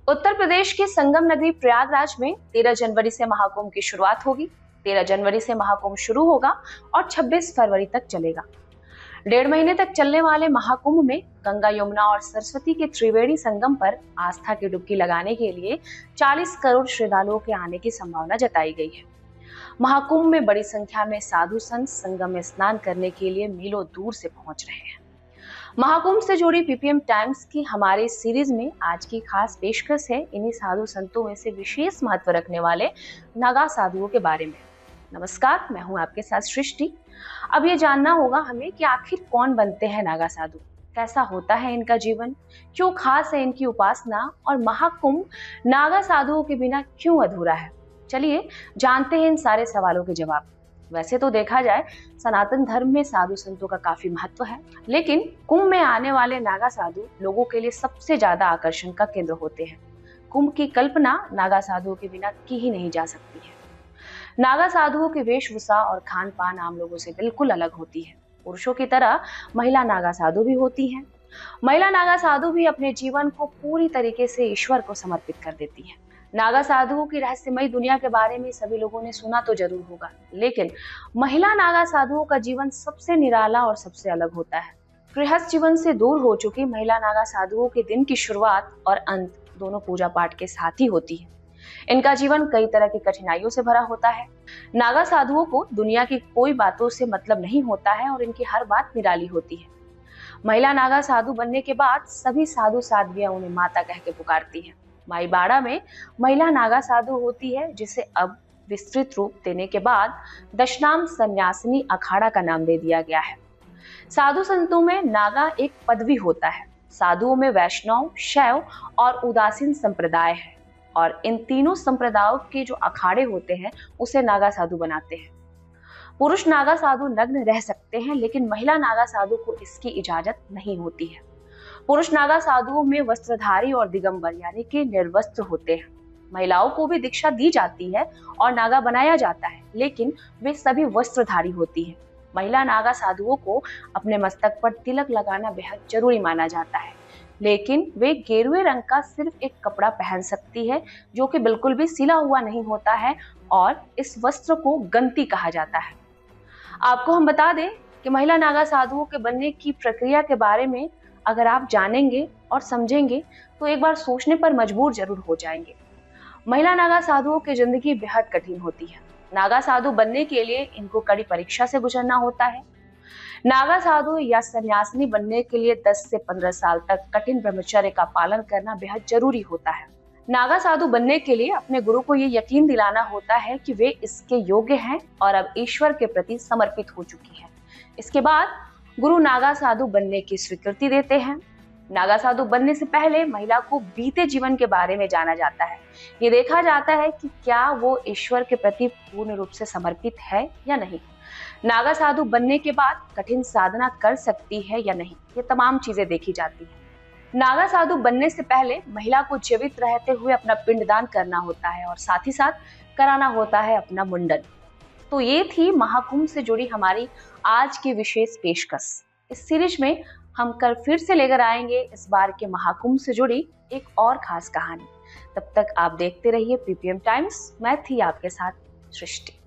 उत्तर प्रदेश के संगम नगरी प्रयागराज में 13 जनवरी से महाकुंभ की शुरुआत होगी। 13 जनवरी से महाकुंभ शुरू होगा और 26 फरवरी तक चलेगा। 1.5 महीने तक चलने वाले महाकुंभ में गंगा, यमुना और सरस्वती के त्रिवेणी संगम पर आस्था की डुबकी लगाने के लिए 40 करोड़ श्रद्धालुओं के आने की संभावना जताई गई है। महाकुंभ में बड़ी संख्या में साधु संत संगम में स्नान करने के लिए मीलों दूर से पहुंच रहे हैं। महाकुंभ से जुड़ी पीपीएम टाइम्स की हमारे सीरीज में आज की खास पेशकश है इन्हीं साधु संतों में से विशेष महत्व रखने वाले नागा साधुओं के बारे में। नमस्कार, मैं हूं आपके साथ सृष्टि। अब ये जानना होगा हमें कि आखिर कौन बनते हैं नागा साधु, कैसा होता है इनका जीवन, क्यों खास है इनकी उपासना और महाकुंभ नागा साधुओं के बिना क्यों अधूरा है। चलिए जानते हैं इन सारे सवालों के जवाब। वैसे तो देखा जाए सनातन धर्म में साधु संतों का काफी महत्व है, लेकिन कुंभ में आने वाले नागा साधु लोगों के लिए सबसे ज्यादा आकर्षण का केंद्र होते हैं। कुंभ की कल्पना नागा साधुओं के बिना की ही नहीं जा सकती है। नागा साधुओं की वेशभूषा और खान पान आम लोगों से बिल्कुल अलग होती है। पुरुषों की तरह महिला नागा साधु भी होती हैं। महिला नागा साधु भी अपने जीवन को पूरी तरीके से ईश्वर को समर्पित कर देती है। नागा साधुओं की रहस्यमयी दुनिया के बारे में सभी लोगों ने सुना तो जरूर होगा, लेकिन महिला नागा साधुओं का जीवन सबसे निराला और सबसे अलग होता है। गृहस्थ जीवन से दूर हो चुकी महिला नागा साधुओं के दिन की शुरुआत और अंत दोनों पूजा पाठ के साथ ही होती है। इनका जीवन कई तरह की कठिनाइयों से भरा होता है। नागा साधुओं को दुनिया की कोई बातों से मतलब नहीं होता है और इनकी हर बात निराली होती है। महिला नागा साधु बनने के बाद सभी साधु साध्वियां उन्हें माता कह के पुकारती हैं। माई बाड़ा में महिला नागा साधु होती है, जिसे अब विस्तृत रूप देने के बाद दशनाम संन्यासिनी अखाड़ा का नाम दे दिया गया है। साधु संतों में नागा एक पदवी होता है। साधुओं में वैष्णव, शैव और उदासीन संप्रदाय है और इन तीनों संप्रदायों के जो अखाड़े होते हैं उसे नागा साधु बनाते हैं। पुरुष नागा साधु नग्न रह सकते हैं, लेकिन महिला नागा साधु को इसकी इजाजत नहीं होती है। पुरुष नागा साधुओं में वस्त्रधारी और दिगंबर यानी कि निर्वस्त्र होते हैं। महिलाओं को भी दीक्षा दी जाती है और नागा बनाया जाता है, लेकिन वे सभी वस्त्रधारी होती हैं। महिला नागा साधुओं को अपने मस्तक पर तिलक लगाना बेहद जरूरी माना जाता है, लेकिन वे गेरुए रंग का सिर्फ एक कपड़ा पहन सकती है, जो कि बिल्कुल भी सिला हुआ नहीं होता है और इस वस्त्र को गंती कहा जाता है। आपको हम बता दें कि महिला नागा साधुओं के बनने की प्रक्रिया के बारे में अगर आप जानेंगे और समझेंगे तो एक बार सोचने पर मजबूर जरूर हो जाएंगे। महिला नागा साधुओं की जिंदगी बेहद कठिन होती है। नागा साधु बनने के लिए इनको कड़ी परीक्षा से गुजरना होता है। नागा साधु या सन्यासिनी बनने के लिए 10 से 15 साल तक कठिन ब्रह्मचर्य का पालन करना बेहद जरूरी होता है। नागा साधु बनने के लिए अपने गुरु को ये यकीन दिलाना होता है कि वे इसके योग्य हैं और अब ईश्वर के प्रति समर्पित हो चुकी है। इसके बाद गुरु नागा साधु बनने की स्वीकृति देते हैं। नागा साधु बनने से पहले महिला को बीते जीवन के बारे में जाना जाता है। ये देखा जाता है कि क्या वो ईश्वर के प्रति पूर्ण रूप से समर्पित है या नहीं। नागा साधु बनने के बाद कठिन साधना कर सकती है या नहीं, ये तमाम चीजें देखी जाती है। नागा साधु बनने से पहले महिला को जीवित रहते हुए अपना पिंडदान करना होता है और साथ ही साथ कराना होता है अपना मुंडन। तो ये थी महाकुंभ से जुड़ी हमारी आज की विशेष पेशकश। इस सीरीज में हम कल फिर से लेकर आएंगे इस बार के महाकुंभ से जुड़ी एक और खास कहानी। तब तक आप देखते रहिए पीपीएम टाइम्स। मैं थी आपके साथ सृष्टि।